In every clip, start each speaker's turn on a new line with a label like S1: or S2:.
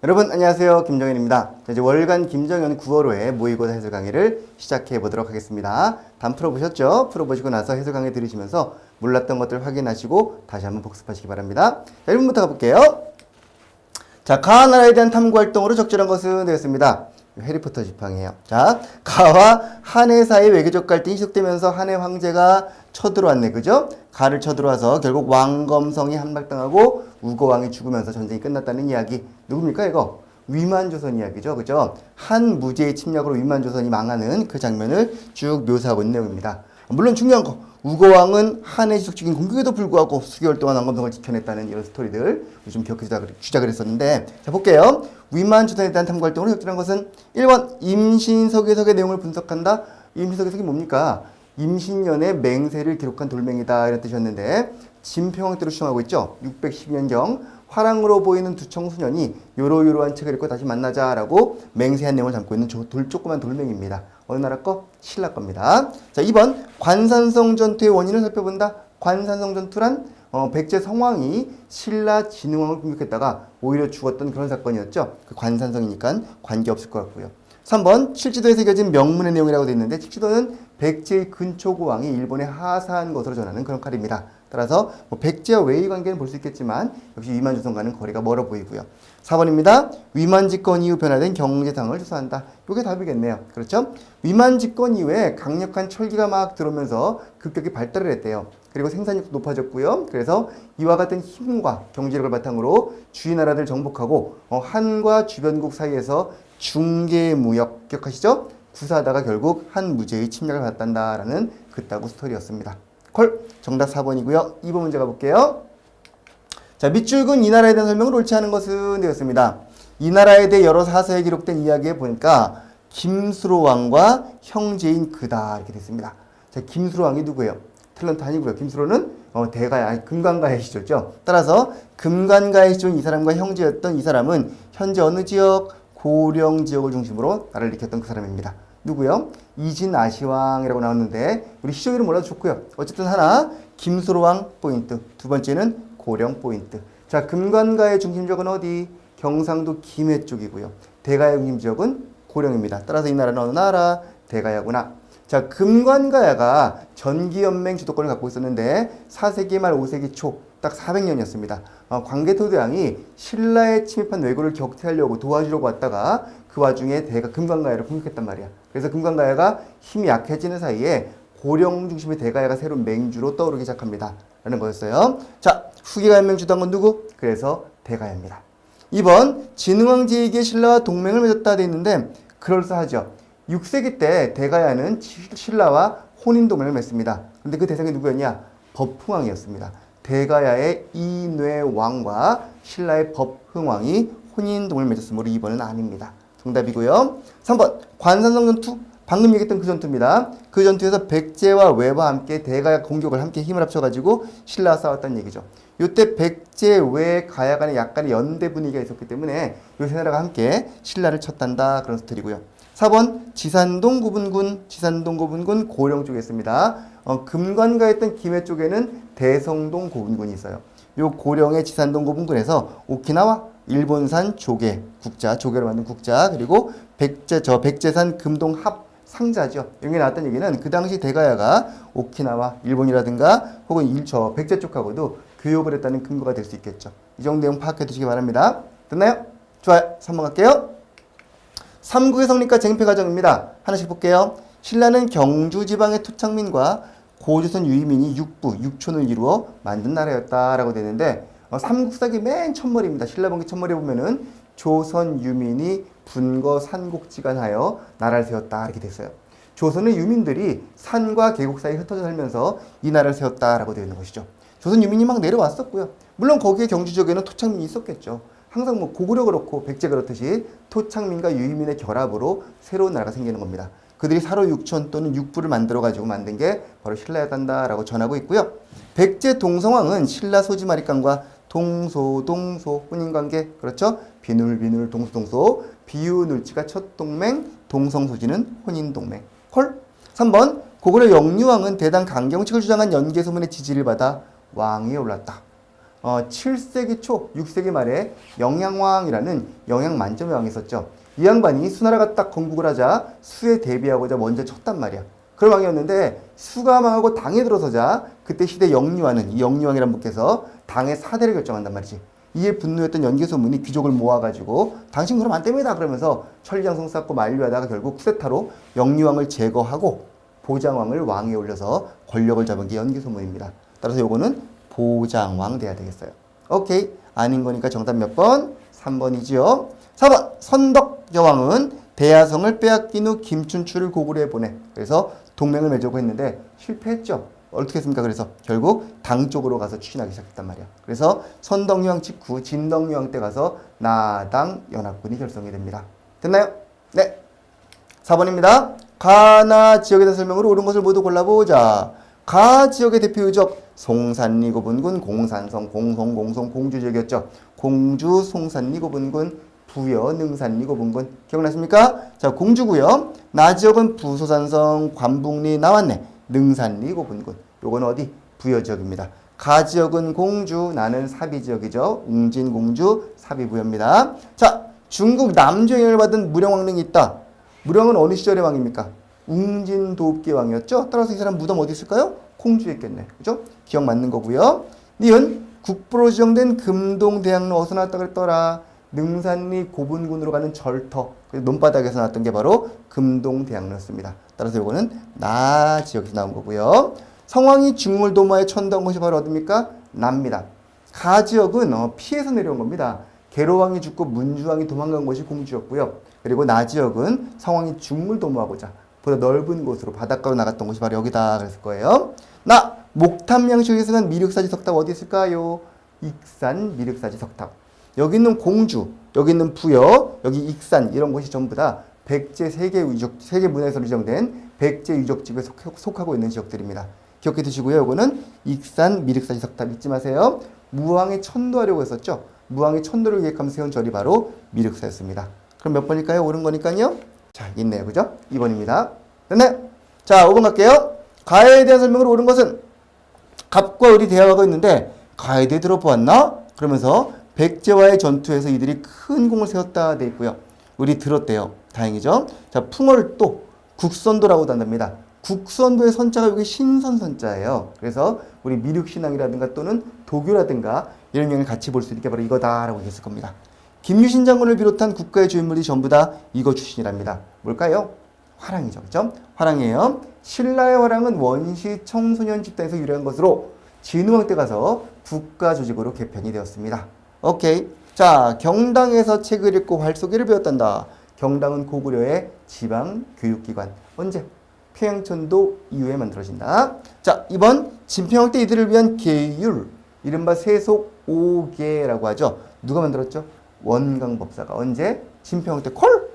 S1: 여러분 안녕하세요. 김정현입니다. 자, 이제 월간 김정현 9월호의 모의고사 해설 강의를 시작해 보도록 하겠습니다. 단 풀어보셨죠? 풀어보시고 나서 해설 강의 들으시면서 몰랐던 것들 확인하시고 다시 한번 복습하시기 바랍니다. 자, 1번부터 가볼게요. 자, 가와 나라에 대한 탐구 활동으로 적절한 것은 되었습니다. 해리포터 지팡이에요. 자, 가와 한해 사이 외교적 갈등이 지속되면서 한해 황제가 쳐들어왔네. 그죠? 가를 쳐들어와서 결국 왕검성이 함락당하고 우거왕이 죽으면서 전쟁이 끝났다는 이야기. 누굽니까 이거? 위만조선 이야기죠. 그죠? 한 무제의 침략으로 위만조선이 망하는 그 장면을 쭉 묘사하고 있는 내용입니다. 물론 중요한 거, 우거왕은 한해 지속적인 공격에도 불구하고 수개월 동안 왕검성을 지켜냈다는 이런 스토리들 좀 기억해 주자 그랬었는데, 자 볼게요. 위만조선에 대한 탐구 활동으로 적절한 것은 1번 임신석의석의 내용을 분석한다. 임신석의석이 뭡니까? 임신년의 맹세를 기록한 돌멩이다 이런 뜻이었는데, 진평왕때로 추정하고 있죠. 612년경 화랑으로 보이는 두 청소년이 요로요로한 책을 읽고 다시 만나자라고 맹세한 내용을 담고 있는 조그만 돌멩이입니다. 어느 나라 거? 신라 겁니다. 자, 2번 관산성 전투의 원인을 살펴본다. 관산성 전투란 백제 성왕이 신라 진흥왕을 공격했다가 오히려 죽었던 그런 사건이었죠. 그 관산성이니까 관계없을 것 같고요. 3번 칠지도에 새겨진 명문의 내용이라고 되어 있는데, 칠지도는 백제의 근초고왕이 일본에 하사한 것으로 전하는 그런 칼입니다. 따라서 백제와 외의 관계는 볼 수 있겠지만 역시 위만조선과는 거리가 멀어 보이고요. 4번입니다. 위만 집권 이후 변화된 경제상을 조사한다. 이게 답이겠네요. 그렇죠? 위만 집권 이후에 강력한 철기가 막 들어오면서 급격히 발달을 했대요. 그리고 생산력도 높아졌고요. 그래서 이와 같은 힘과 경제력을 바탕으로 주위 나라들 정복하고 한과 주변국 사이에서 중개무역 기억하시죠? 구사하다가 결국 한 무제의 침략을 받았다라는 그따구 스토리였습니다. 콜! 정답 4번이고요. 2번 문제 가볼게요. 자, 밑줄근 이 나라에 대한 설명을 옳지 않은 것은 되었습니다. 이 나라에 대해 여러 사서에 기록된 이야기에 보니까 김수로 왕과 형제인 그다 이렇게 됐습니다. 자, 김수로 왕이 누구예요? 탤런트 아니고요. 김수로는 대가야, 금관가의 시조죠. 따라서 금관가의 시조인 이 사람과 형제였던 이 사람은 현재 어느 지역? 고령 지역을 중심으로 나라를 일으켰던 그 사람입니다. 누구요? 이진아시왕이라고 나왔는데 우리 시조 이름 몰라도 좋고요. 어쨌든 하나 김수로왕 포인트, 두 번째는 고령 포인트. 자, 금관가의 중심지역은 어디? 경상도 김해 쪽이고요. 대가의 중심지역은 고령입니다. 따라서 이 나라는 어느 나라? 대가야구나. 자, 금관가야가 전기연맹 주도권을 갖고 있었는데 4세기 말 5세기 초 딱 400년이었습니다. 광개토대왕이 신라에 침입한 왜구를 격퇴하려고 도와주려고 왔다가 그 와중에 금관가야를 공격했단 말이야. 그래서 금관가야가 힘이 약해지는 사이에 고령 중심의 대가야가 새로운 맹주로 떠오르기 시작합니다. 라는 거였어요. 자, 후계가 연맹 주도한 건 누구? 그래서 대가야입니다. 2번 진흥왕제에게 신라와 동맹을 맺었다 돼 있는데 그럴싸하죠. 6세기 때 대가야는 신라와 혼인동맹을 맺습니다. 근데 그 대상이 누구였냐? 법흥왕이었습니다. 대가야의 이뇌왕과 신라의 법흥왕이 혼인동맹을 맺었으므로 2번은 아닙니다. 정답이고요. 3번 관산성 전투, 방금 얘기했던 그 전투입니다. 그 전투에서 백제와 외와 함께 대가야 공격을 함께 힘을 합쳐가지고 신라와 싸웠다는 얘기죠. 이때 백제, 외, 가야 간에 약간의 연대 분위기가 있었기 때문에 이 세 나라가 함께 신라를 쳤단다 그런 스토리고요. 4번 지산동 고분군 고령 쪽에 있습니다. 금관가에 있던 김해 쪽에는 대성동 고분군이 있어요. 요 고령의 지산동 고분군에서 오키나와 일본산 조개, 국자, 조개로 만든 국자, 그리고 백제산 금동 합 상자죠. 여기 나왔던 얘기는 그 당시 대가야가 오키나와 일본이라든가 혹은 백제 쪽하고도 교역을 했다는 근거가 될 수 있겠죠. 이 정도 내용 파악해 두시기 바랍니다. 됐나요? 좋아요. 3번 갈게요. 삼국의 성립과 쟁패 과정입니다. 하나씩 볼게요. 신라는 경주 지방의 토착민과 고조선 유이민이 육촌을 이루어 만든 나라였다라고 되는데, 삼국사기 맨 첫머리입니다. 신라번기 첫머리에 보면은 조선 유민이 분거 산곡지간하여 나라를 세웠다 이렇게 됐어요. 조선의 유민들이 산과 계곡 사이에 흩어져 살면서 이 나라를 세웠다라고 되어 있는 것이죠. 조선 유민이 막 내려왔었고요. 물론 거기에 경주 지역에는 토착민이 있었겠죠. 항상 고구려 그렇고 백제 그렇듯이 토착민과 유이민의 결합으로 새로운 나라가 생기는 겁니다. 그들이 사로 육촌 또는 육부를 만들어가지고 만든 게 바로 신라였단다라고 전하고 있고요. 백제 동성왕은 신라 소지마리깡과 동소 혼인관계, 그렇죠? 비눌 동소 비유눌지가 첫 동맹, 동성소지는 혼인동맹. 콜? 3번 고구려 영유왕은 대당 강경책을 주장한 연개소문의 지지를 받아 왕위에 올랐다. 7세기 초, 6세기 말에 영양왕이라는 영양 만점의 왕이 있었죠. 이 양반이 수나라가 딱 건국을 하자 수에 대비하고자 먼저 쳤단 말이야. 그런 왕이었는데 수가 망하고 당에 들어서자 그때 시대 영유아는 이 영유왕이라는 분께서 당의 사대를 결정한단 말이지. 이에 분노했던 연개소문이 귀족을 모아가지고 당신 그러면 안 됩니다 그러면서 천리장성 쌓고 만류하다가 결국 쿠데타로 영유왕을 제거하고 보장왕을 왕위에 올려서 권력을 잡은 게 연개소문입니다. 따라서 요거는 보장왕 돼야 되겠어요. 오케이. 아닌 거니까 정답 몇 번? 3번이지요. 4번 선덕여왕은 대야성을 빼앗긴 후 김춘추를 고구려에 보내. 그래서 동맹을 맺자고 했는데 실패했죠. 어떻게 했습니까? 그래서 결국 당 쪽으로 가서 추진하기 시작했단 말이야. 그래서 선덕여왕 직후 진덕여왕 때 가서 나당 연합군이 결성이 됩니다. 됐나요? 네. 4번입니다. 가나 지역에 대한 설명으로 옳은 것을 모두 골라보자. 가 지역의 대표 유적 송산리 고분군 공산성 공송 공송 공주 지역이었죠. 공주 송산리 고분군 부여 능산리 고분군 기억나십니까? 자 공주고요. 나 지역은 부소산성 관북리 나왔네. 능산리 고분군 요건 어디? 부여 지역입니다. 가 지역은 공주 나는 사비 지역이죠. 웅진 공주 사비 부여입니다. 자 중국 남조의 영향을 받은 무령왕릉이 있다. 무령은 어느 시절의 왕입니까? 웅진 도읍기 왕이었죠. 따라서 이 사람 무덤 어디 있을까요? 공주에 있겠네. 그죠? 기억 맞는 거고요. 니은 국보로 지정된 금동대학로 어디서 나왔다 그랬더라. 능산리 고분군으로 가는 절터. 논바닥에서 나왔던 게 바로 금동대학로였습니다. 따라서 이거는 나 지역에서 나온 거고요. 성왕이 중물 도마에 천다온 것이 바로 어딥니까? 납니다. 가 지역은 피해서 내려온 겁니다. 계로왕이 죽고 문주왕이 도망간 곳이 공주였고요. 그리고 나 지역은 성왕이 중물 도모하고자 보다 넓은 곳으로 바닷가로 나갔던 곳이 바로 여기다 그랬을 거예요. 나 목탐양식에서 난 미륵사지 석탑 어디 있을까요? 익산 미륵사지 석탑. 여기 있는 공주, 여기 있는 부여, 여기 익산 이런 곳이 전부 다 백제 세계 문화유산으로 지정된 백제 유적지구에 속하고 있는 지역들입니다. 기억해 두시고요. 이거는 익산 미륵사지 석탑 잊지 마세요. 무왕이 천도하려고 했었죠. 무왕이 천도를 계획하면서 세운 절이 바로 미륵사였습니다. 그럼 몇 번일까요? 옳은 거니까요. 자, 있네요. 그죠? 2번입니다. 됐네? 자, 5번 갈게요. 가야에 대한 설명으로 옳은 것은 갑과 을이 대화하고 있는데 가야에 대해 들어보았나? 그러면서 백제와의 전투에서 이들이 큰 공을 세웠다 돼 있고요. 을이 들었대요. 다행이죠? 자, 풍월도 국선도라고도 한답니다. 국선도의 선자가 여기 신선선자예요. 그래서 우리 미륵신앙이라든가 또는 도교라든가 이런 영역을 같이 볼 수 있게 바로 이거다라고 얘기했을 겁니다. 김유신 장군을 비롯한 국가의 주인물이 전부 다 이거 출신이랍니다. 뭘까요? 화랑이죠. 그죠? 화랑이에요. 신라의 화랑은 원시 청소년 집단에서 유래한 것으로 진흥왕 때 가서 국가 조직으로 개편이 되었습니다. 오케이. 자, 경당에서 책을 읽고 활쏘기를 배웠단다. 경당은 고구려의 지방 교육기관. 언제? 평양천도 이후에 만들어진다. 자, 2번 진평왕 때 이들을 위한 계율. 이른바 세속 5계라고 하죠. 누가 만들었죠? 원광법사가. 언제? 진평왕 때 콜!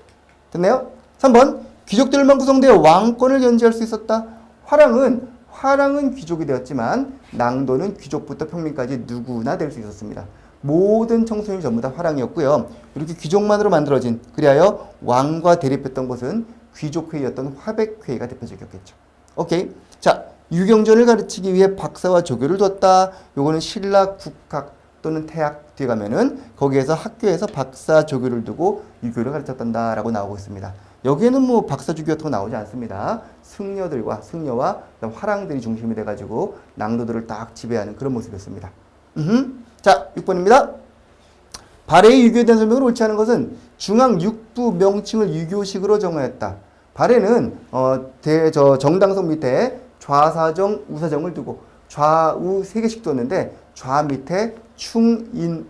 S1: 됐나요? 3번 귀족들만 구성되어 왕권을 견제할 수 있었다. 화랑은 귀족이 되었지만 낭도는 귀족부터 평민까지 누구나 될 수 있었습니다. 모든 청소년이 전부 다 화랑이었고요. 이렇게 귀족만으로 만들어진 그리하여 왕과 대립했던 곳은 귀족회의였던 화백회의가 대표적이었겠죠. 오케이. 자, 유경전을 가르치기 위해 박사와 조교를 뒀다. 요거는 신라 국학 또는 태학 뒤에 가면은 거기에서 학교에서 박사 조교를 두고 유교를 가르쳤단다라고 나오고 있습니다. 여기에는 뭐 박사 조교 같은 거 나오지 않습니다. 승려와 화랑들이 중심이 돼가지고 낭도들을 딱 지배하는 그런 모습이었습니다. 자, 6번입니다. 발해의 유교에 대한 설명을 옳지 않은 것은 중앙 6부 명칭을 유교식으로 정하였다. 발해는 정당성 밑에 좌사정, 우사정을 두고 좌우 3개씩 뒀는데 좌 밑에 충인의,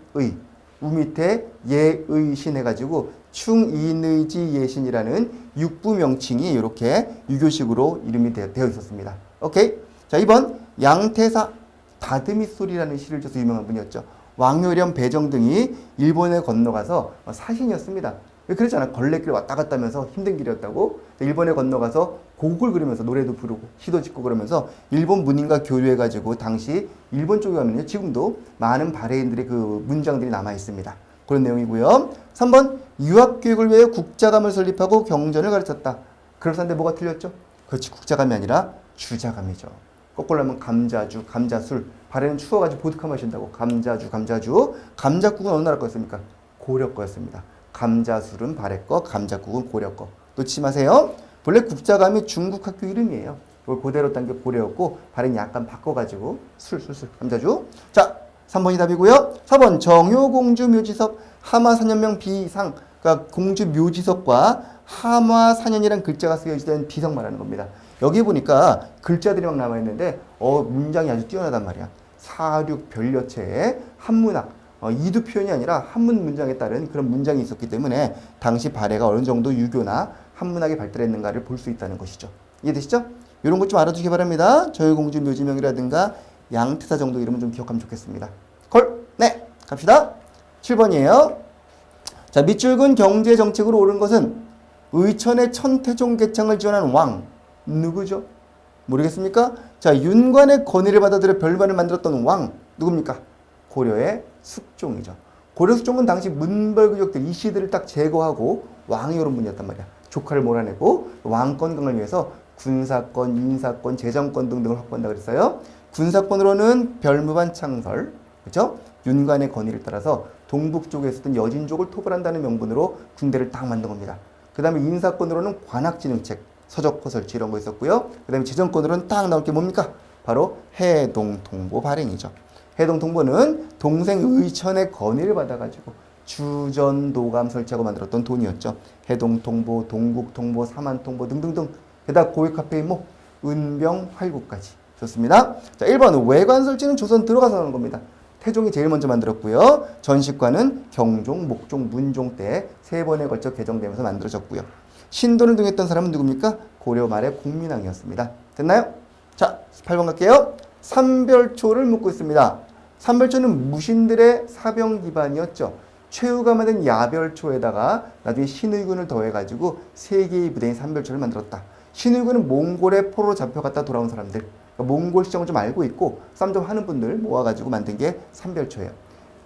S1: 우 밑에 예의신 해가지고 충인의지 예신이라는 6부 명칭이 이렇게 유교식으로 이름이 되어 있었습니다. 오케이? 자, 2번 양태사 다드미소리라는 시를 줘서 유명한 분이었죠. 왕요령 배정 등이 일본에 건너가서 사신이었습니다. 그랬잖아. 걸레길 왔다 갔다 하면서 힘든 길이었다고. 일본에 건너가서 곡을 그리면서 노래도 부르고 시도 짓고 그러면서 일본 문인과 교류해가지고 당시 일본 쪽에 가면요. 지금도 많은 발해인들의 그 문장들이 남아 있습니다. 그런 내용이고요. 3번 유학교육을 위해 국자감을 설립하고 경전을 가르쳤다. 그럴싸한데 뭐가 틀렸죠? 그렇지. 국자감이 아니라 주자감이죠. 거꾸로 하면 감자주, 감자술 발에는 추워가지고 보드카 마신다고. 감자주, 감자주. 감자국은 어느 나라 거였습니까? 고려 거였습니다. 감자술은 발해 거, 감자국은 고려 거. 놓치지 마세요. 본래 국자감이 중국 학교 이름이에요. 이걸 그대로 딴 게 고려였고 발음 약간 바꿔가지고 술술술 감자주. 자, 3번이 답이고요. 4번 정효공주 묘지석 하마사년명 비상. 그러니까 공주 묘지석과 하마사년이란 글자가 쓰여진 비석 말하는 겁니다. 여기 보니까 글자들이 막 남아있는데 문장이 아주 뛰어나단 말이야. 사륙 별여체의 한문학 이두 표현이 아니라 한문 문장에 따른 그런 문장이 있었기 때문에 당시 발해가 어느 정도 유교나 한문학이 발달했는가를 볼 수 있다는 것이죠. 이해되시죠? 이런 것 좀 알아두시기 바랍니다. 정효공주 묘지명이라든가 양태사 정도 이름은 좀 기억하면 좋겠습니다. 콜! 네! 갑시다. 7번이에요. 자, 밑줄근 경제정책으로 옳은 것은 의천의 천태종 개창을 지원한 왕. 누구죠? 모르겠습니까? 자, 윤관의 건의를 받아들여 별관을 만들었던 왕. 누굽니까? 고려의 숙종이죠. 고려 숙종은 당시 문벌귀족들, 이씨들을 딱 제거하고 왕이 오른 분이었단 말이야. 조카를 몰아내고 왕권강을 위해서 군사권, 인사권, 재정권 등등을 확보한다 그랬어요. 군사권으로는 별무반 창설, 그렇죠? 윤관의 건의를 따라서 동북 쪽에 있었던 여진족을 토벌한다는 명분으로 군대를 딱 만든 겁니다. 그 다음에 인사권으로는 관학진흥책, 서적호 설치 이런 거 있었고요. 그 다음에 재정권으로는 딱 나올 게 뭡니까? 바로 해동통보 발행이죠. 해동통보는 동생 의천의 건의를 받아가지고 주전도감 설치하고 만들었던 돈이었죠. 해동통보, 동국통보, 사만통보 등등등. 게다가 고위카페 임목, 은병, 활구까지. 좋습니다. 자, 1번 외관 설치는 조선 들어가서 하는 겁니다. 태종이 제일 먼저 만들었고요. 전시관은 경종, 목종, 문종 때 3번에 걸쳐 개정되면서 만들어졌고요. 신도를 등했던 사람은 누굽니까? 고려 말의 공민왕이었습니다. 됐나요? 자, 18번 갈게요. 삼별초를 묻고 있습니다. 삼별초는 무신들의 사병 기반이었죠. 최후가 만든 야별초에다가 나중에 신의군을 더해가지고 3개의 부대인 삼별초를 만들었다. 신의군은 몽골의 포로로 잡혀갔다 돌아온 사람들, 그러니까 몽골 시정을 좀 알고 있고 싸움 좀 하는 분들 모아가지고 만든 게 삼별초예요.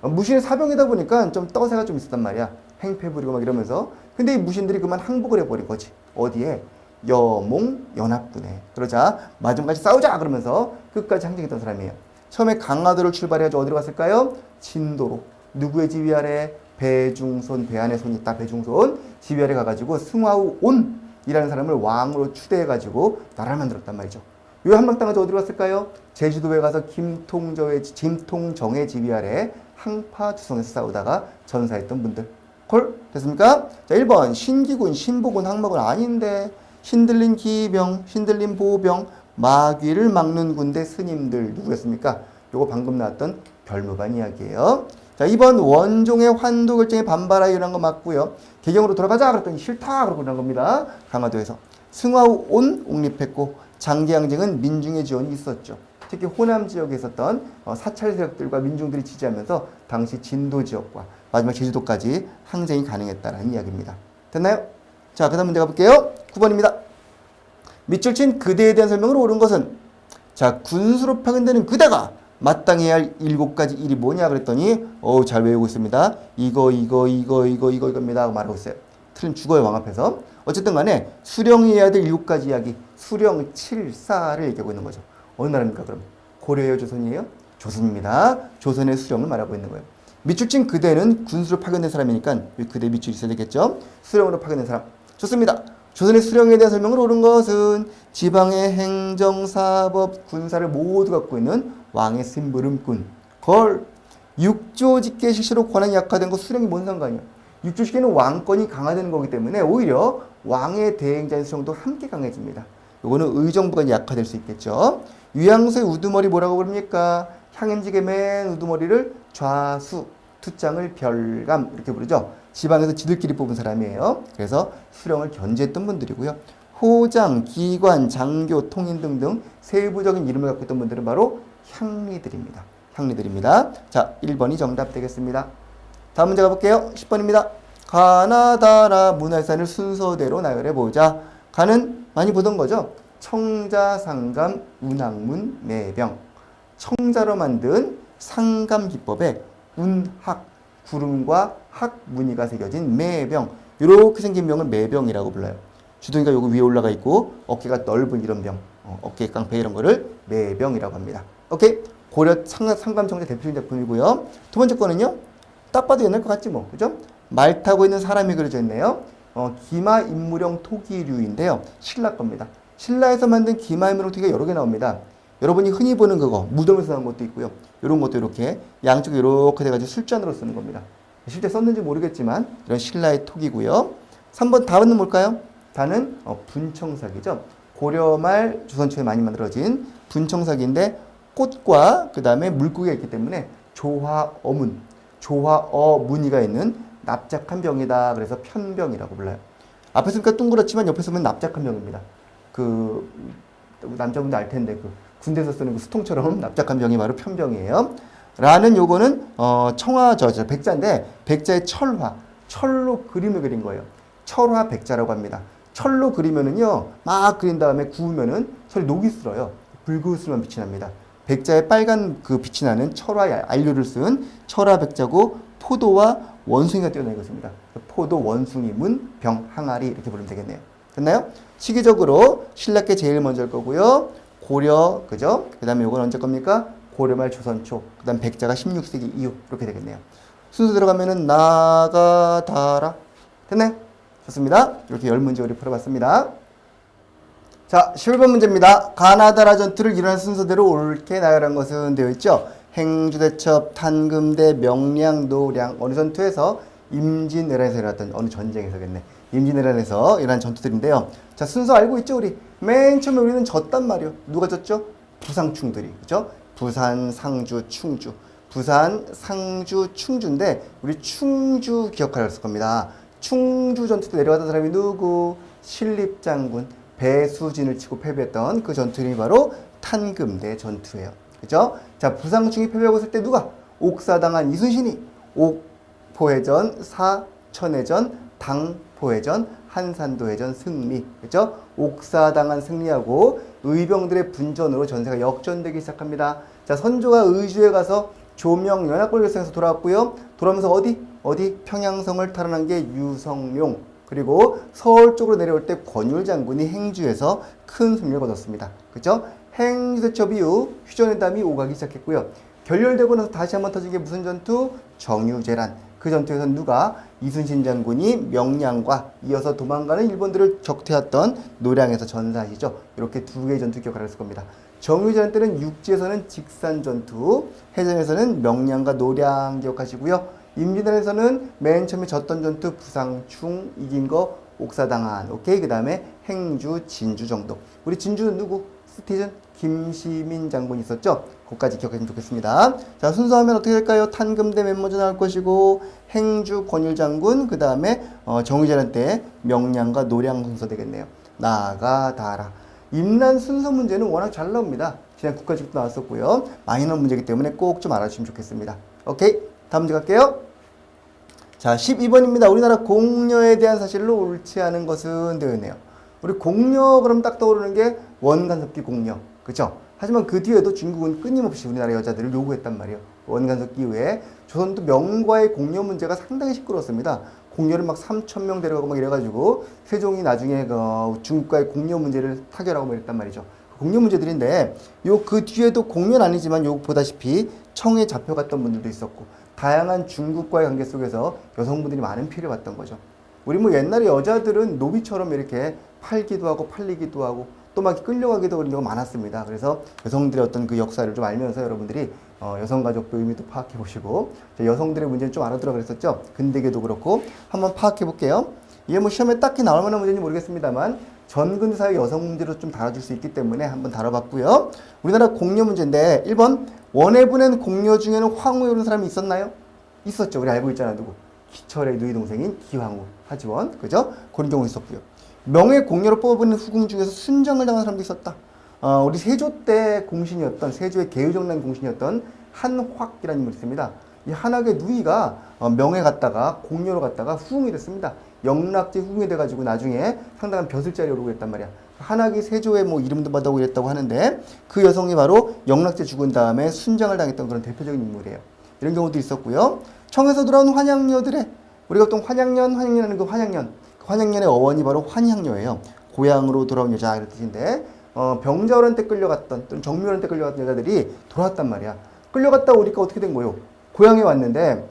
S1: 무신의 사병이다 보니까 좀 떠세가 좀 있었단 말이야. 행패 부리고 막 이러면서. 근데 이 무신들이 그만 항복을 해버린 거지. 어디에? 여몽 연합군에. 그러자 마지막까지 싸우자 그러면서 끝까지 항쟁했던 사람이에요. 처음에 강화도를 출발해가지고 어디로 갔을까요? 진도로. 누구의 지휘 아래? 배중손, 배안의 손이 있다. 배중손 지휘 아래 가가지고 승화우 온이라는 사람을 왕으로 추대해가지고 나라를 만들었단 말이죠. 요 한방땅에서 어디로 갔을까요? 제주도에 가서 김통정의 지휘 아래 항파 주성에서 싸우다가 전사했던 분들. 콜? 됐습니까? 자, 1번 신기군, 신보군, 항목은 아닌데 신들린 기병, 신들린 보병, 마귀를 막는 군대 스님들 누구였습니까? 요거 방금 나왔던 별무반 이야기예요. 자, 2번 원종의 환도 결정에 반발하여 일어난 거 맞고요. 개경으로 돌아가자 그랬더니 싫다 그러고 그런 겁니다. 강화도에서. 승화우 온 옹립했고 장기항쟁은 민중의 지원이 있었죠. 특히 호남 지역에 있었던 사찰 세력들과 민중들이 지지하면서 당시 진도 지역과 마지막 제주도까지 항쟁이 가능했다는 이야기입니다. 됐나요? 자, 그 다음 문제 가볼게요. 9번입니다. 밑줄 친 그대에 대한 설명을 옳은 것은, 자, 군수로 파견되는 그대가 마땅히 해야 할 7가지 일이 뭐냐 그랬더니 잘 외우고 있습니다. 이겁니다 하고 말하고 있어요. 틀린 죽어요, 왕 앞에서. 어쨌든 간에 수령이 해야 될 7가지 이야기, 수령 7사를 얘기하고 있는 거죠. 어느 나라입니까 그럼? 고려예요, 조선이에요? 조선입니다. 조선의 수령을 말하고 있는 거예요. 밑줄 친 그대는 군수로 파견된 사람이니까 그대 밑줄이 있어야 되겠죠. 수령으로 파견된 사람. 좋습니다. 조선의 수령에 대한 설명을 옳은 것은 지방의 행정, 사법, 군사를 모두 갖고 있는 왕의 심부름꾼. 걸. 육조 직계 실시로 권한이 약화된 거 수령이 뭔 상관이야? 육조 직계는 왕권이 강화되는 거기 때문에 오히려 왕의 대행자인 수령도 함께 강해집니다. 요거는 의정부가 약화될 수 있겠죠. 위양소의 우두머리 뭐라고 부릅니까? 향임직의 맨 우두머리를 좌수, 투장을 별감 이렇게 부르죠. 지방에서 지들끼리 뽑은 사람이에요. 그래서 수령을 견제했던 분들이고요. 호장, 기관, 장교, 통인 등등 세부적인 이름을 갖고 있던 분들은 바로 향리들입니다. 향리들입니다. 자, 1번이 정답 되겠습니다. 다음 문제 가볼게요. 10번입니다. 가나다라 문화유산을 순서대로 나열해보자. 가는 많이 보던 거죠. 청자, 상감, 운항문, 매병. 청자로 만든 상감 기법에 운학, 구름과 학 무늬가 새겨진 매병. 이렇게 생긴 병을 매병이라고 불러요. 주둥이가 요거 위에 올라가 있고 어깨가 넓은 이런 병, 어깨 깡패 이런 거를 매병이라고 합니다. 오케이? 고려 상감청자 대표적인 작품이고요. 두 번째 거는요. 딱 봐도 옛날 것 같지 뭐. 그죠? 말 타고 있는 사람이 그려져 있네요. 기마 인물형 토기류인데요. 신라 겁니다. 신라에서 만든 기마 인물형 토기가 여러 개 나옵니다. 여러분이 흔히 보는 그거 무덤에서 나온 것도 있고요. 이런 것도 이렇게 양쪽에 이렇게 돼가지고 술잔으로 쓰는 겁니다. 실제 썼는지 모르겠지만 이런 신라의 토기고요. 3번 답은 뭘까요? 답은 분청삭이죠. 고려말 조선 초에 많이 만들어진 분청삭인데 꽃과 그 다음에 물고기가 있기 때문에 조화어문, 조화어무늬가 있는 납작한 병이다. 그래서 편병이라고 불러요. 앞에 쓰니까 둥그렇지만 옆에 쓰면 납작한 병입니다. 그 남자분들 알 텐데 그 군대에서 쓰는 그 수통처럼 납작한 병이 바로 편병이에요. 라는 요거는 청화저 백자인데 백자의 철로 그림을 그린 거예요. 철화 백자라고 합니다. 철로 그리면은요 막 그린 다음에 구우면은 서로 녹이 슬어요. 붉으스름한 빛이 납니다. 백자에 빨간 그 빛이 나는 철화 안료를 쓴 철화 백자고 포도와 원숭이가 뛰어난 것입니다. 포도, 원숭이, 문, 병, 항아리 이렇게 부르면 되겠네요. 됐나요? 시기적으로 신라께 제일 먼저 일 거고요. 고려, 그죠? 그 다음에 요건 언제 겁니까? 고려말 조선초, 그 다음 백자가 16세기 이후 이렇게 되겠네요. 순서 들어가면은 나가다라 됐나요? 좋습니다. 이렇게 10문제 우리 풀어봤습니다. 자, 11번 문제입니다. 가나다라 전투를 일어난 순서대로 옳게 나열한 것은 되어 있죠. 행주대첩, 탄금대, 명량, 노량 어느 전투에서 임진왜란에서 일어났던 어느 전쟁에서겠네. 임진왜란에서 일어난 전투들인데요. 자, 순서 알고 있죠 우리? 맨 처음에 우리는 졌단 말이요. 누가 졌죠? 부상충들이. 그죠? 부산, 상주, 충주. 부산, 상주, 충주인데 우리 충주 기억하셨을 겁니다. 충주 전투 때 내려가던 사람이 누구? 신립장군 배수진을 치고 패배했던 그 전투 이름이 바로 탄금대 전투예요. 그죠? 자, 부상충이 패배하고 있을 때 누가? 옥사당한 이순신이 옥포해전, 사천해전, 당포해전, 한산도해전 승리. 그죠? 옥사당한 승리하고 의병들의 분전으로 전세가 역전되기 시작합니다. 자, 선조가 의주에 가서 조명 연합군을 결성해서 돌아왔고요. 돌아오면서 어디? 평양성을 탈환한 게 유성룡. 그리고 서울 쪽으로 내려올 때 권율 장군이 행주에서 큰 승리를 거뒀습니다. 그죠? 행주대첩 이후 휴전회담이 오가기 시작했고요. 결렬되고 나서 다시 한번 터진 게 무슨 전투? 정유재란. 그 전투에서 누가? 이순신 장군이 명량과 이어서 도망가는 일본들을 적퇴했던 노량에서 전사하시죠. 이렇게 두 개의 전투 기억하셨을 겁니다. 정유재란 때는 육지에서는 직산 전투, 해전에서는 명량과 노량 기억하시고요. 임진왜란에서는 맨 처음에 졌던 전투 부상충 이긴 거 옥사당한. 오케이. 그 다음에 행주, 진주 정도. 우리 진주는 누구? 스티즌 김시민 장군이 있었죠. 그것까지 기억하시면 좋겠습니다. 자, 순서하면 어떻게 될까요? 탄금대 맨 먼저 나올 것이고 행주 권율 장군 그 다음에 정유재란 때 명량과 노량 순서 되겠네요. 나가다라. 임란 순서 문제는 워낙 잘 나옵니다. 지난 국가직도 나왔었고요. 많이 나온 문제이기 때문에 꼭 좀 알아주시면 좋겠습니다. 오케이. 다음 문제 갈게요. 자, 12번입니다. 우리나라 공려에 대한 사실로 옳지 않은 것은 되어 있네요. 우리 공려 그럼 딱 떠오르는 게 원간섭기 공려. 그죠? 하지만 그 뒤에도 중국은 끊임없이 우리나라 여자들을 요구했단 말이에요. 원간섭기 이후에 조선도 명과의 공려 문제가 상당히 시끄러웠습니다. 공려를 막 3,000명 데려가고 막 이래가지고 세종이 나중에 중국과의 공려 문제를 타결하고 막 이랬단 말이죠. 공려 문제들인데 그 뒤에도 공려는 아니지만 요 보다시피 청에 잡혀갔던 분들도 있었고 다양한 중국과의 관계 속에서 여성분들이 많은 피해를 봤던 거죠. 우리 뭐 옛날에 여자들은 노비처럼 이렇게 팔기도 하고 팔리기도 하고 또 막 끌려가기도 그런 경우가 많았습니다. 그래서 여성들의 어떤 그 역사를 좀 알면서 여러분들이 여성가족부 의미도 파악해 보시고 여성들의 문제는 좀 알아들어 그랬었죠. 근대계도 그렇고 한번 파악해 볼게요. 이게 뭐 시험에 딱히 나올 만한 문제인지 모르겠습니다만 전근사의 여성 문제로 좀 다뤄줄 수 있기 때문에 한번 다뤄봤고요. 우리나라 공려 문제인데 1번 원에 보낸 공려 중에는 황후에 오른 사람이 있었나요? 있었죠. 우리 알고 있잖아. 누구? 기철의 누이 동생인 기황후, 하지원. 그죠? 그런 경우 있었고요. 명예 공려로 뽑아보는 후궁 중에서 순정을 당한 사람도 있었다. 우리 세조 때 공신이었던, 세조의 계유정난 공신이었던 한확이라는 인물이 있습니다. 이 한학의 누이가 명예 갔다가 공려로 갔다가 후궁이 됐습니다. 영락제 후궁이 돼가지고 나중에 상당한 벼슬자리에 오르고 있단 말이야. 한학이 세조의 뭐 이름도 받아오고 이랬다고 하는데 그 여성이 바로 영락제 죽은 다음에 순장을 당했던 그런 대표적인 인물이에요. 이런 경우도 있었고요. 청에서 돌아온 환양녀들의 우리가 또 환양년하는 그 환양년의 어원이 바로 환향녀예요. 고향으로 돌아온 여자 이런 뜻인데 병자호란 때 끌려갔던 또는 정묘란 때 끌려갔던 여자들이 돌아왔단 말이야. 끌려갔다 오니까 어떻게 된 거예요? 고향에 왔는데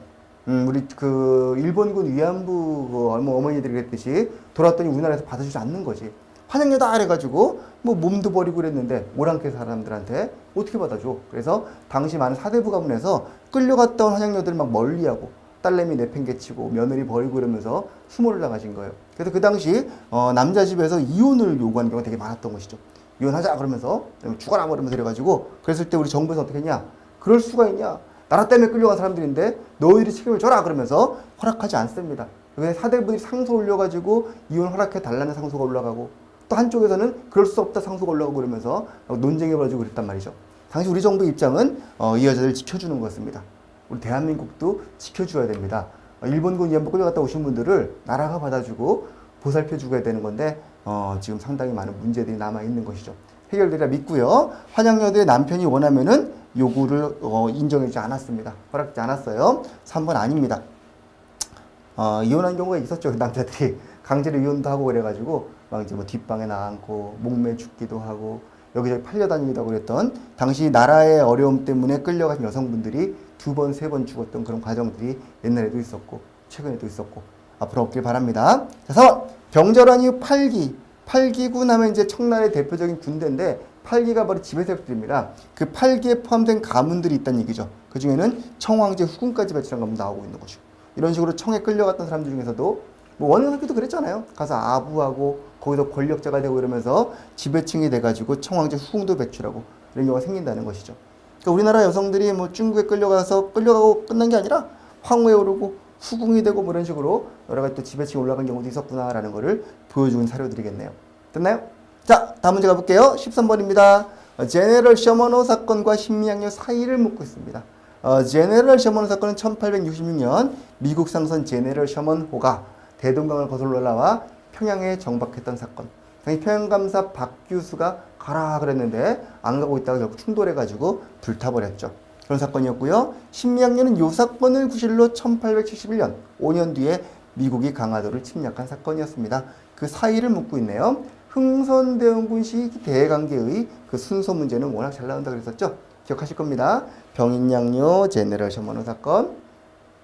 S1: 우리 그 일본군 위안부 그 어머니들이 그랬듯이 돌아왔더니 우리나라에서 받아주지 않는 거지. 환영료다 이래가지고 뭐 몸도 버리고 그랬는데 오랑캐 사람들한테 어떻게 받아줘? 그래서 당시 많은 사대부 가문에서 끌려갔다 온 환영료들을 막 멀리하고 딸내미 내팽개치고 며느리 버리고 이러면서 수모를 당하신 거예요. 그래서 그 당시 남자 집에서 이혼을 요구하는 경우가 되게 많았던 것이죠. 이혼하자 그러면서 죽어라 그러면서 이래가지고 그랬을 때 우리 정부에서 어떻게 했냐? 그럴 수가 있냐? 나라 때문에 끌려간 사람들인데 너희들이 책임을 져라 그러면서 허락하지 않습니다. 그래서 사대부들이 상소 올려가지고 이혼 허락해 달라는 상소가 올라가고 또 한쪽에서는 그럴 수 없다 상소가 올라가고 그러면서 논쟁이 벌어지고 그랬단 말이죠. 당시 우리 정부 입장은 이 여자들 지켜주는 거였습니다. 우리 대한민국도 지켜줘야 됩니다. 일본군 위안부 끌려갔다 오신 분들을 나라가 받아주고 보살펴주고 해야 되는 건데 지금 상당히 많은 문제들이 남아있는 것이죠. 해결되리라 믿고요. 환양녀들의 남편이 원하면은 요구를 인정해주지 않았습니다. 허락하지 않았어요. 3번 아닙니다. 이혼한 경우가 있었죠. 남자들이 강제로 이혼도 하고 그래가지고 막 이제 뭐 뒷방에 나앉고 목매 죽기도 하고 여기저기 팔려다니기도 하고 그랬던 당시 나라의 어려움 때문에 끌려간 여성분들이 2번, 3번 죽었던 그런 과정들이 옛날에도 있었고 최근에도 있었고 앞으로 없길 바랍니다. 자, 4번 병절한 이후 8기 8기군 하면 이제 청나라의 대표적인 군대인데 8기가 바로 지배세력들입니다. 그 8기에 포함된 가문들이 있다는 얘기죠. 그 중에는 청황제 후군까지 배출한 가문 나오고 있는 것이고 이런 식으로 청에 끌려갔던 사람들 중에서도 뭐 원효석기도 그랬잖아요. 가서 아부하고 거기서 권력자가 되고 이러면서 지배층이 돼가지고 청황제 후궁도 배출하고 이런 경우가 생긴다는 것이죠. 그러니까 우리나라 여성들이 뭐 중국에 끌려가고 끝난 게 아니라 황후에 오르고 후궁이 되고 뭐 이런 식으로 여러 가지 또 지배층이 올라간 경우도 있었구나라는 것을 보여주는 사료들이겠네요. 됐나요? 자, 다음 문제 가볼게요. 13번입니다. 제네럴 셔먼호 사건과 신미양요 사이를 묻고 있습니다. 제네럴 셔먼호 사건은 1866년 미국 상선 제네럴 셔먼호가 대동강을 거슬러 올라와 평양에 정박했던 사건. 당시 평양감사 박규수가 가라 그랬는데 안 가고 있다가 결국 충돌해가지고 불타버렸죠. 그런 사건이었고요. 신미양요는 이 사건을 구실로 1871년 5년 뒤에 미국이 강화도를 침략한 사건이었습니다. 그 사이를 묻고 있네요. 흥선대원군 시 대관계의 그 순서 문제는 워낙 잘 나온다고 그랬었죠. 기억하실 겁니다. 병인양요 제네럴 셔먼호 사건.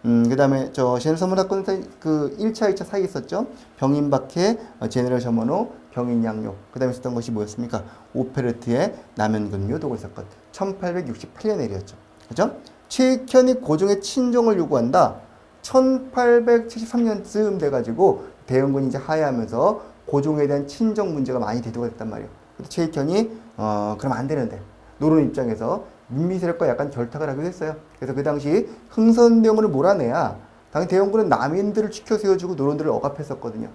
S1: 그 다음에 제네럴 셔먼호 사건 그 1차, 2차 사이 있었죠. 병인박해, 제네럴 셔먼호, 병인양요. 그 다음에 있었던 것이 뭐였습니까? 오페르트의 남현근묘 도굴 사건. 1868년의 일이었죠. 그죠? 최익현이 고종의 친정을 요구한다. 1873년쯤 돼가지고 대원군이 이제 하야하면서 고종에 대한 친정 문제가 많이 대두가 됐단 말이에요. 그래서 최익현이 그럼 안 되는데 노론 입장에서 민미 세력과 약간 결탁을 하기도 했어요. 그래서 그 당시 흥선대원군을 몰아내야 당시 대원군은 남인들을 지켜 세워주고 노론들을 억압했었거든요.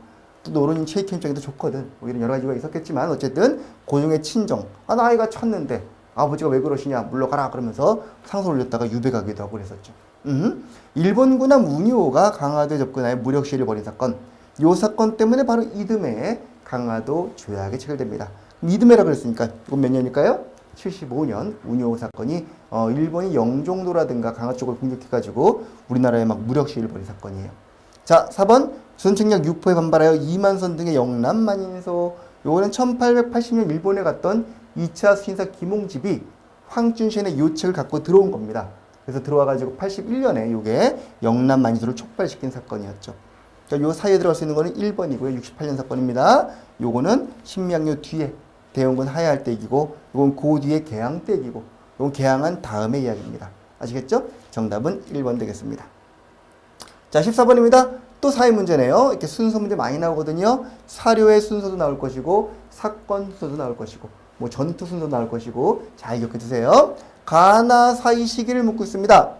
S1: 또 노론인 최익현 입장에도 좋거든. 뭐 이런 여러 가지가 있었겠지만 어쨌든 고종의 친정. 나이가 쳤는데 아버지가 왜 그러시냐 물러가라 그러면서 상소를 올렸다가 유배가기도 하고 그랬었죠. 일본군함 운이호가 강화도에 접근하여 무력 시위를 벌인 사건. 이 사건 때문에 바로 이듬해 강화도 조약이 체결됩니다. 이듬해라 그랬으니까 이건 몇 년일까요? 75년 운이호 사건이 일본이 영종도라든가 강화 쪽을 공격해가지고 우리나라에 막 무력 시위를 벌인 사건이에요. 자, 4번 조선책략 유포에 반발하여 이만선 등의 영남 만인소. 요거는 1880년 일본에 갔던 2차 수신사 김홍집이 황준신의 요책을 갖고 들어온 겁니다. 그래서 들어와가지고 81년에 요게 영남 만인소를 촉발시킨 사건이었죠. 그러니까 요 사이에 들어갈 수 있는 거는 1번이고요. 68년 사건입니다. 요거는 신미양요 뒤에 대원군 하야할 때 얘기고 요건 그 뒤에 개항 때 얘기고 요건 개항한 다음의 이야기입니다. 아시겠죠? 정답은 1번 되겠습니다. 자, 14번입니다. 또 사회 문제네요. 이렇게 순서 문제 많이 나오거든요. 사료의 순서도 나올 것이고 사건 순서도 나올 것이고 뭐 전투 순서도 나올 것이고 잘 기억해 두세요. 가나 사이 시기를 묻고 있습니다.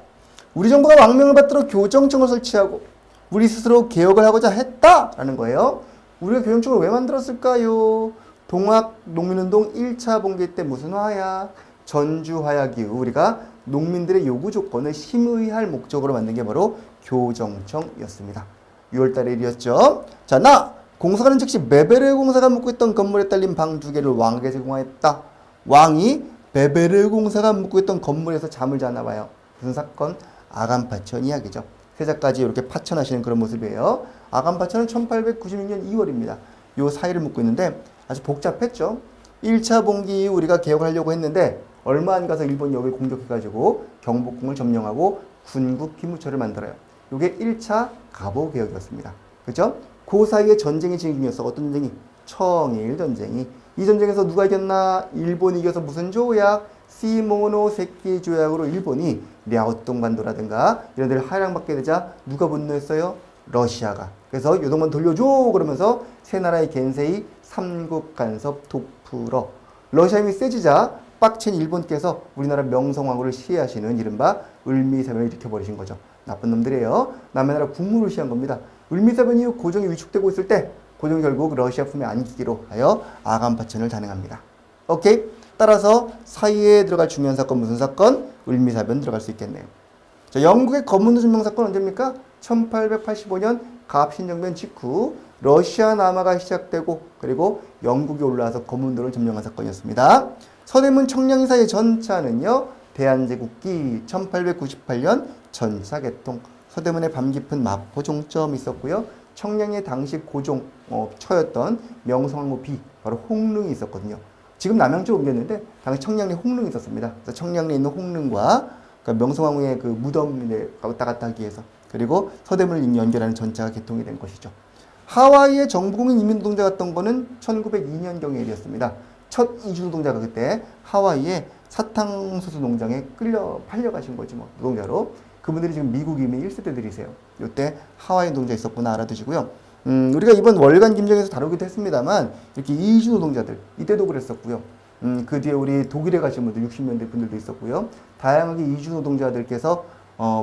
S1: 우리 정부가 왕명을 받들어 교정청을 설치하고 우리 스스로 개혁을 하고자 했다라는 거예요. 우리가 교정청을 왜 만들었을까요? 동학 농민운동 1차 봉기 때 무슨 화약? 전주 화약 이후 우리가 농민들의 요구 조건을 심의할 목적으로 만든 게 바로 교정청이었습니다. 6월달의 일이었죠. 자, 공사가는 즉시 베베르 공사가 묵고 있던 건물에 딸린 방 2개를 왕에게 제공하였다. 왕이 베베르 공사가 묵고 있던 건물에서 잠을 자나 봐요. 무슨 사건? 아간파천 이야기죠. 세자까지 이렇게 파천하시는 그런 모습이에요. 아간파천은 1896년 2월입니다. 요 사이를 묻고 있는데 아주 복잡했죠. 1차 봉기 이후 우리가 개혁을 하려고 했는데 얼마 안 가서 일본 역을 공격해가지고 경복궁을 점령하고 군국 기무처를 만들어요. 이게 1차 갑오 개혁이었습니다. 그렇죠? 그 사이에 전쟁이 진행 중이었어. 어떤 전쟁이? 청일 전쟁이. 이 전쟁에서 누가 이겼나? 일본이 이겨서 무슨 조약? 시모노세키 조약으로 일본이 랴오똥반도라든가 이런 데를 하향받게 되자 누가 분노했어요? 러시아가. 그래서 요동만 돌려줘 그러면서 세 나라의 겐세이 삼국 간섭 도프러. 러시아 힘이 세지자 빡친 일본께서 우리나라 명성황후를 시해하시는 이른바 을미사변을 일으켜버리신 거죠. 나쁜 놈들이에요. 남의 나라 국무를 시한 겁니다. 을미사변 이후 고종이 위축되고 있을 때 고종이 결국 러시아 품에 안기기로 하여 아간파천을 단행합니다. 오케이? 따라서 사이에 들어갈 중요한 사건 무슨 사건? 을미사변 들어갈 수 있겠네요. 자, 영국의 검문도 점령 사건 언제입니까? 1885년 갑신정변 직후 러시아 남하가 시작되고 그리고 영국이 올라와서 검문도를 점령한 사건이었습니다. 서대문 청량리 사이의 전차는요. 대한제국기 1898년 전차 개통. 서대문에 밤 깊은 마포 종점이 있었고요. 청량리에 당시 고종 처였던 명성황후 비 바로 홍릉이 있었거든요. 지금 남양 쪽으로 옮겼는데 당시 청량리 홍릉이 있었습니다. 그래서 청량리에 있는 홍릉과 그러니까 명성황후의 그 무덤에 왔다 갔다 하기 위해서 그리고 서대문을 연결하는 전차가 개통이 된 것이죠. 하와이에 정부국민 이민노동자 갔던 거는 1902년경의 일이었습니다. 첫 이주노동자가 그때 하와이에 사탕수수 농장에 팔려가신 거지 뭐 노동자로. 그분들이 지금 미국 이민 1세대들이세요. 이때 하와이 노동자 있었구나 알아두시고요. 우리가 이번 월간 김정에서 다루기도 했습니다만 이렇게 이주 노동자들 이때도 그랬었고요. 그 뒤에 우리 독일에 가신 분들 60년대 분들도 있었고요. 다양하게 이주 노동자들께서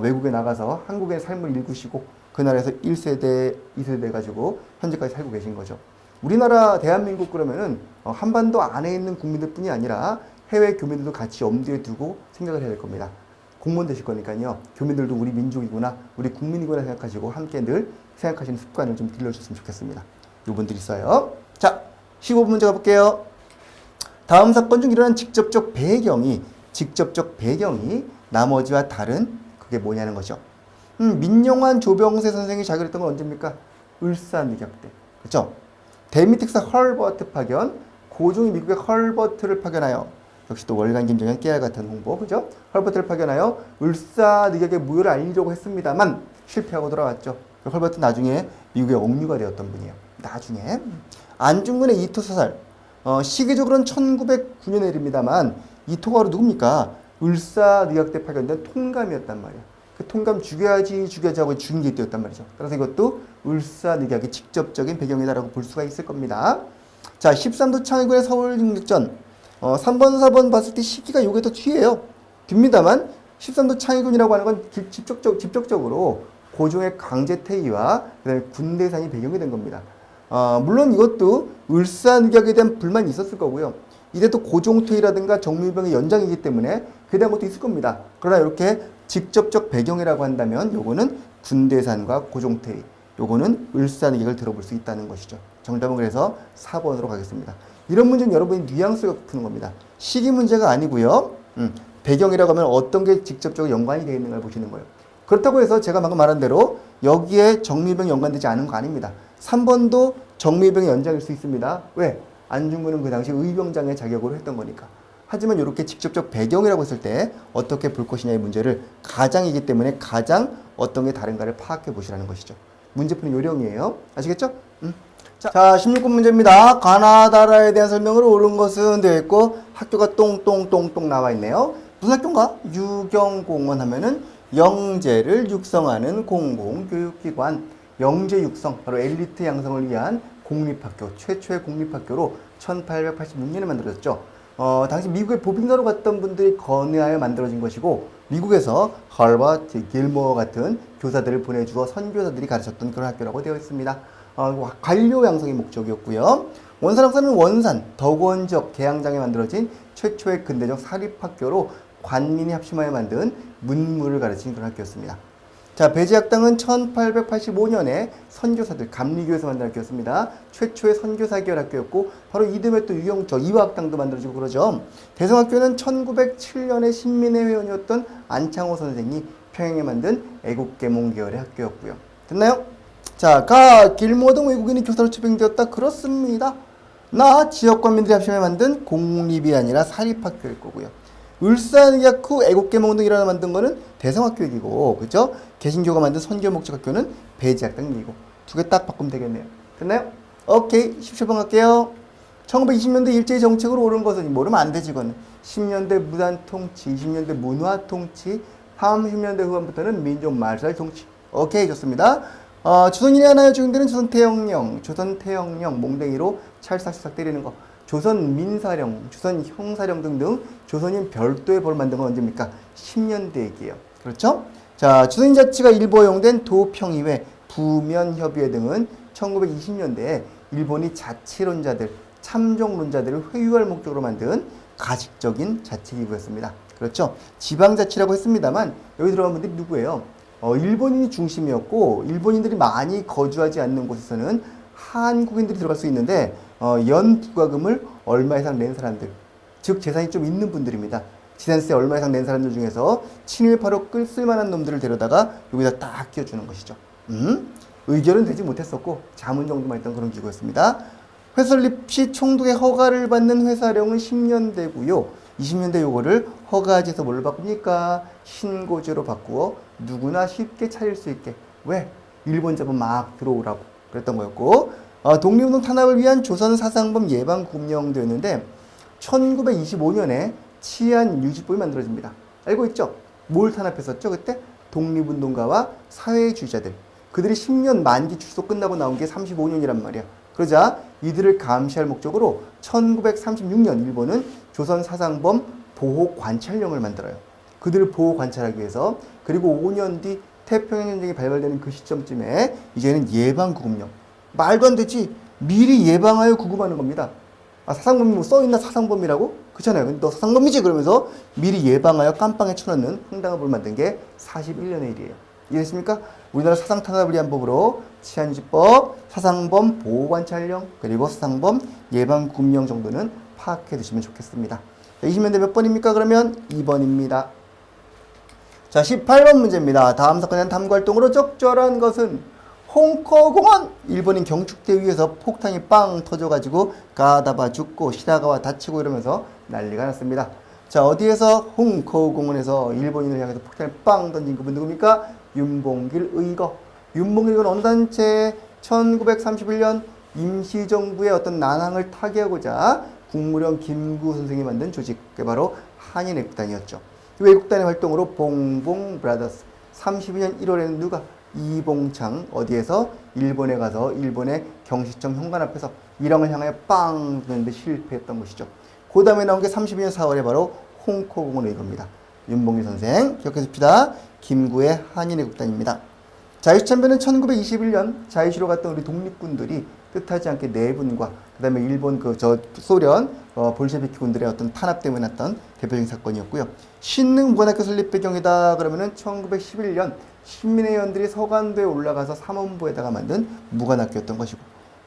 S1: 외국에 나가서 한국의 삶을 일구시고 그 나라에서 1세대, 2세대 가지고 현재까지 살고 계신 거죠. 우리나라 대한민국 그러면은 한반도 안에 있는 국민들뿐이 아니라 해외 교민들도 같이 염두에 두고 생각을 해야 될 겁니다. 공무원 되실 거니까요. 교민들도 우리 민족이구나, 우리 국민이구나 생각하시고 함께 늘 생각하시는 습관을 좀 길러주셨으면 좋겠습니다. 요분들 있어요. 자, 15분 문제 가볼게요. 다음 사건 중 일어난 직접적 배경이 나머지와 다른 그게 뭐냐는 거죠. 민영환 조병세 선생이 자결했던 건 언제입니까? 을사늑약 때. 그렇죠? 데미텍스 헐버트 파견, 고종이 미국의 헐버트를 파견하여 역시 또 월간 김정현 깨알 같은 홍보, 그죠? 헐버트를 파견하여 을사늑약의 무효를 알리려고 했습니다만 실패하고 돌아왔죠. 헐버트 나중에 미국의 억류가 되었던 분이에요. 나중에 안중근의 이토사살, 시기적으로는 1909년의 일입니다만 이토가 바로 누굽니까? 을사늑약 때 파견된 통감이었단 말이에요. 그 통감 죽여야지 하고 죽인 게 이때였단 말이죠. 따라서 이것도 을사늑약의 직접적인 배경이다라고 볼 수가 있을 겁니다. 자, 13도 창의군의 서울육력전 3번, 4번 봤을 때 시기가 요게 더 뒤에요. 뒤입니다만 13도 창의군이라고 하는 건 직접적으로 고종의 강제퇴위와 그다음에 군대산이 배경이 된 겁니다. 물론 이것도 을사늑약에 대한 불만이 있었을 거고요. 이제 또 고종퇴위라든가 정밀병의 연장이기 때문에 그에 대한 것도 있을 겁니다. 그러나 이렇게 직접적 배경이라고 한다면 요거는 군대산과 고종퇴위, 요거는 을사늑약을 들어볼 수 있다는 것이죠. 정답은 그래서 4번으로 가겠습니다. 이런 문제는 여러분이 뉘앙스를 갖고 푸는 겁니다. 시기 문제가 아니고요. 배경이라고 하면 어떤 게 직접적으로 연관이 되어 있는 걸 보시는 거예요. 그렇다고 해서 제가 방금 말한 대로 여기에 정밀병이 연관되지 않은 거 아닙니다. 3번도 정밀병의 연장일 수 있습니다. 왜? 안중근은 그 당시 의병장의 자격으로 했던 거니까. 하지만 이렇게 직접적 배경이라고 했을 때 어떻게 볼 것이냐의 문제를 가장이기 때문에 가장 어떤 게 다른가를 파악해 보시라는 것이죠. 문제 푸는 요령이에요. 아시겠죠? 자, 16번 문제입니다. 가나다라에 대한 설명을 옳은 것은 되어 있고 학교가 똥똥똥똥 나와 있네요. 무슨 학교인가? 유경공원 하면은 영재를 육성하는 공공교육기관. 영재 육성, 바로 엘리트 양성을 위한 공립학교, 최초의 공립학교로 1886년에 만들어졌죠. 당시 미국에 보빙사로 갔던 분들이 건의하여 만들어진 것이고 미국에서 헐버트, 길모어 같은 교사들을 보내주어 선교사들이 가르쳤던 그런 학교라고 되어 있습니다. 관료 양성이 목적이었고요. 원산 학사는 원산, 덕원 지역 계양장에 만들어진 최초의 근대적 사립학교로 관민이 합심하여 만든 문물을 가르치는 그런 학교였습니다. 자, 배지학당은 1885년에 선교사들, 감리교에서 만든 학교였습니다. 최초의 선교사 계열 학교였고 바로 이듬해 또 유경저 이화학당도 만들어지고 그러죠. 대성학교는 1907년에 신민회 회원이었던 안창호 선생이 평양에 만든 애국계몽 계열의 학교였고요. 됐나요? 자, 길모 등 외국인이 교사로 채용되었다. 그렇습니다. 지역관민들이 합심해 만든 공립이 아니라 사립학교일 거고요. 울산의학후 애국계몽운동이라고 만든 거는 대성학교이고, 그죠? 개신교가 만든 선교목적학교는 배지학당이고, 두 개 딱 바꾸면 되겠네요. 됐나요? 오케이. 17번 갈게요. 1920년대 일제히 정책으로 오른 것은 모르면 안 되지, 이거는. 10년대 무단통치, 20년대 문화통치, 30년대 후반부터는 민족말살통치. 오케이, 좋습니다. 조선인이 하나에 적용되는 조선태영령, 몽댕이로 찰싹찰싹 때리는 거. 조선 민사령, 조선 형사령 등등 조선인 별도의 법을 만든 건 언제입니까? 10년대 얘기예요. 그렇죠? 자, 조선인 자치가 일부 허용된 도평의회, 부면협의회 등은 1920년대에 일본이 자치론자들, 참정론자들을 회유할 목적으로 만든 가식적인 자치기구였습니다. 그렇죠? 지방자치라고 했습니다만 여기 들어간 분들이 누구예요? 일본인이 중심이었고 일본인들이 많이 거주하지 않는 곳에서는 한국인들이 들어갈 수 있는데 연 부과금을 얼마 이상 낸 사람들, 즉 재산이 좀 있는 분들입니다. 재산세 얼마 이상 낸 사람들 중에서 친일파로 끌쓸만한 놈들을 데려다가 여기다 딱 끼워주는 것이죠. 의결은 되지 못했었고 자문 정도만 했던 그런 기구였습니다. 회설립 시 총독의 허가를 받는 회사령은 10년대고요. 20년대 요거를 허가지에서 뭘로 바꿉니까? 신고제로 바꾸어 누구나 쉽게 차릴 수 있게. 왜? 일본 자본 막 들어오라고 그랬던 거였고, 독립운동 탄압을 위한 조선사상범 예방구명되었는데 1925년에 치안유지법이 만들어집니다. 알고 있죠? 뭘 탄압했었죠? 그때 독립운동가와 사회주의자들, 그들이 10년 만기 출소 끝나고 나온 게 35년이란 말이야. 그러자 이들을 감시할 목적으로 1936년 일본은 조선사상범 보호관찰령을 만들어요. 그들을 보호관찰하기 위해서. 그리고 5년 뒤 태평양 전쟁이 발발되는 그 시점쯤에 이제는 예방구금령. 말도 안 되지. 미리 예방하여 구금하는 겁니다. 사상범이 뭐 써있나 사상범이라고? 그렇잖아요. 근데 너 사상범이지? 그러면서 미리 예방하여 깜빵에 쳐넣는 황당한 법을 만든 게 41년의 일이에요. 이해했습니까? 우리나라 사상 탄압을 위한 법으로 치안유지법, 사상범 보호관찰령, 그리고 사상범 예방구금령 정도는 파악해 두시면 좋겠습니다. 20년대 몇 번입니까? 그러면 2번입니다. 자, 18번 문제입니다. 다음 사건에 대한 탐구활동으로 적절한 것은 홍커공원! 일본인 경축대 위에서 폭탄이 빵 터져가지고 가다바 죽고 시다가와 다치고 이러면서 난리가 났습니다. 자, 어디에서? 홍커공원에서 일본인을 향해서 폭탄을 빵 던진 그분 누굽니까? 윤봉길 의거. 윤봉길 의거는 어느 단체? 1931년 임시정부의 어떤 난항을 타개하고자 국무령 김구 선생이 만든 조직, 그게 바로 한인애국단이었죠. 외국단의 활동으로 봉봉 브라더스, 32년 1월에는 누가? 이봉창, 어디에서? 일본에 가서 일본의 경시청 현관 앞에서 일왕을 향하여 빵 드는데 실패했던 것이죠. 그 다음에 나온 게 32년 4월에 바로 홍커공원 의거입니다. 윤봉길 선생 기억해 둡시다. 김구의 한인애국단입니다. 자유참배는 1921년 자유시로 갔던 우리 독립군들이 뜻하지 않게 내분과 그 다음에 일본 소련 볼셰비키 군들의 어떤 탄압 때문에 났던 대표적인 사건이었고요. 신릉무관학교 설립 배경이다 그러면은 1911년 신민회원들이 서간도에 올라가서 삼원부에다가 만든 무관학교였던 것이고,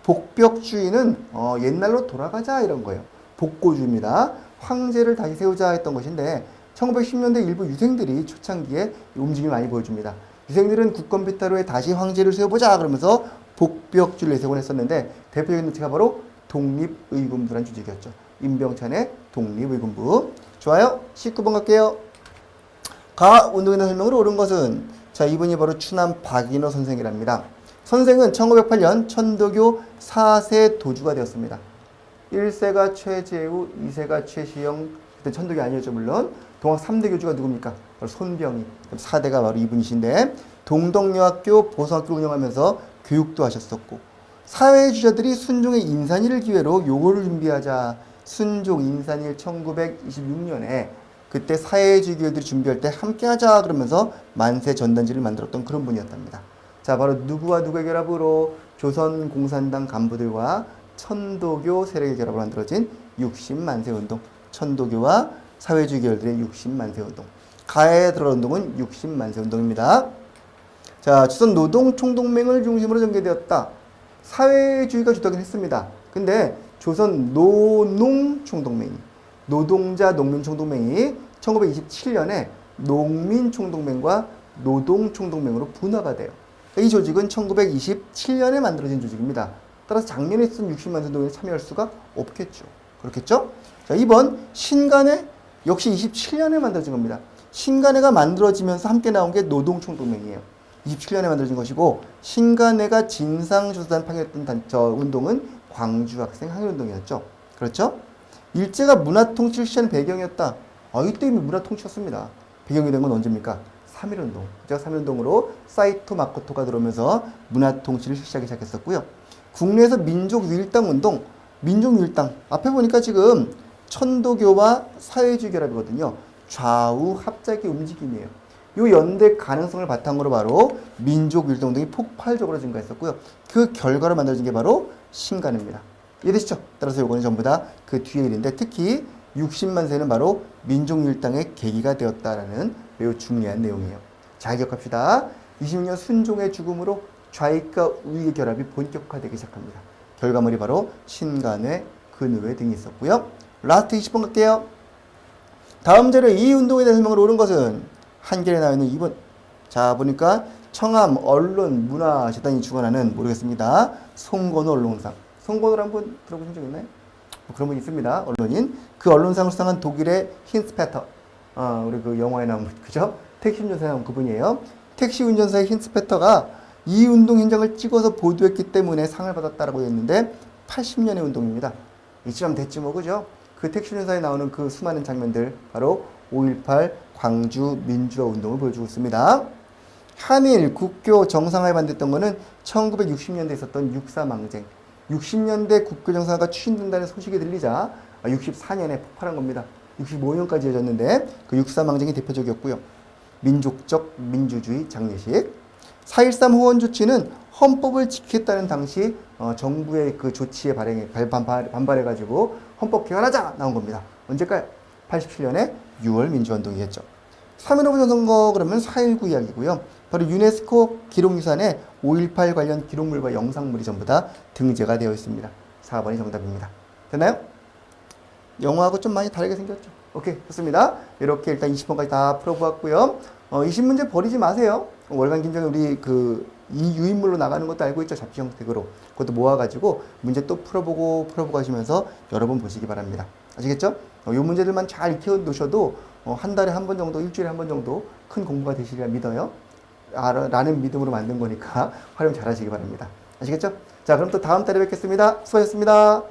S1: 복벽주의는 옛날로 돌아가자 이런 거예요. 복고주의입니다. 황제를 다시 세우자 했던 것인데 1910년대 일부 유생들이 초창기에 움직임을 많이 보여줍니다. 유생들은 국권 비탈 후에 다시 황제를 세워보자 그러면서 복벽주의를 내세우곤 했었는데 대표적인 조치가 바로 독립의군부라는 조직이었죠. 임병찬의 독립의군부. 좋아요. 19번 갈게요. 가 운동에 대한 설명으로 옳은 것은, 자, 이분이 바로 추남 박인호 선생이랍니다. 선생은 1908년 천도교 4세 도주가 되었습니다. 1세가 최재우, 2세가 최시영, 그때 천도교 아니었죠 물론. 동학 3대 교주가 누굽니까? 바로 손병희. 4대가 바로 이분이신데 동덕여학교, 보성학교 운영하면서 교육도 하셨었고, 사회주의자들이 순종의 인산일을 기회로 요거를 준비하자. 순종 인산일 1926년에 그때 사회주의 교회들이 준비할 때 함께하자 그러면서 만세 전단지를 만들었던 그런 분이었답니다. 자, 바로 누구와 누구의 결합으로? 조선공산당 간부들과 천도교 세력의 결합으로 만들어진 60만세운동. 천도교와 사회주의 계열들의 60만세운동. 가에 들어간 운동은 60만세운동입니다. 자, 조선 노동총동맹을 중심으로 전개되었다. 사회주의가 주도하긴 했습니다. 근데 조선 노농총동맹이, 노동자 농민총동맹이 1927년에 농민총동맹과 노동총동맹으로 분화가 돼요. 이 조직은 1927년에 만들어진 조직입니다. 따라서 작년에 있었던 60만 운동에 참여할 수가 없겠죠. 그렇겠죠? 자, 2번 신간의 역시 27년에 만들어진 겁니다. 신간회가 만들어지면서 함께 나온 게 노동총동맹이에요. 27년에 만들어진 것이고 신간회가 진상조사단 파견했던 운동은 광주학생 항일운동이었죠. 그렇죠? 일제가 문화통치를 시작한 배경이었다. 이때 이미 문화통치였습니다. 배경이 된 건 언제입니까? 3.1운동. 그죠? 3.1운동으로 사이토 마코토가 들어오면서 문화통치를 시작했었고요. 국내에서 민족유일당운동, 민족유일당. 앞에 보니까 지금 천도교와 사회주의 결합이거든요. 좌우 합작의 움직임이에요. 이 연대 가능성을 바탕으로 바로 민족유일당운동이 폭발적으로 증가했었고요. 그 결과로 만들어진 게 바로 신간입니다. 이해되시죠? 따라서 이거는 전부 다 그 뒤의 일인데 특히 60만 세는 바로 민족유일당의 계기가 되었다라는 매우 중요한 내용이에요. 잘 기억합시다. 20년 순종의 죽음으로 좌익과 우익의 결합이 본격화되기 시작합니다. 결과물이 바로 신간회, 근의회 등이 있었고요. 라스트 20번 갈게요. 다음 자료 이 운동에 대해 설명을 옳은 것은 한결에 나와 있는 2번. 자 보니까 청암 언론 문화재단이 주관하는 모르겠습니다. 송건호 언론상. 송건호를 한번 들어보신 적 있나요? 그런 분 있습니다. 언론인. 그 언론상을 수상한 독일의 힌스페터. 우리 그 영화에 나온 그죠? 택시 운전사에 나온 그분이에요. 택시 운전사의 힌스페터가 이 운동 현장을 찍어서 보도했기 때문에 상을 받았다라고 했는데 80년의 운동입니다. 이쯤 됐지 뭐 그죠? 그 택시 운전사에 나오는 그 수많은 장면들 바로 5.18 광주 민주화 운동을 보여주고 있습니다. 한일 국교 정상화에 반대했던 거는 1960년대에 있었던 육사망쟁. 60년대 국교 정상화가 추진된다는 소식이 들리자 64년에 폭발한 겁니다. 65년까지 이어졌는데 그 육사망쟁이 대표적이었고요. 민족적 민주주의 장례식. 4.13 후원 조치는 헌법을 지키겠다는 당시 정부의 그 조치에 반발해가지고 헌법 개헌하자 나온 겁니다. 언제까요? 87년에 6월 민주화운동이겠죠. 3.15 선거 그러면 4.19 이야기고요. 바로 유네스코 기록유산에 5.18 관련 기록물과 영상물이 전부 다 등재가 되어 있습니다. 4번이 정답입니다. 됐나요? 영어하고 좀 많이 다르게 생겼죠. 오케이, 좋습니다. 이렇게 일단 20번까지 다 풀어보았고요. 20문제 버리지 마세요. 월간 김정일 우리 이 유인물로 나가는 것도 알고 있죠. 잡지 형식으로. 그것도 모아가지고 문제 또 풀어보고 하시면서 여러 번 보시기 바랍니다. 아시겠죠? 이 문제들만 잘 익혀 놓으셔도 한 달에 한 번 정도, 일주일에 한 번 정도 큰 공부가 되시리라 믿어요. 라는 믿음으로 만든 거니까 활용 잘 하시기 바랍니다. 아시겠죠? 자, 그럼 또 다음 달에 뵙겠습니다. 수고하셨습니다.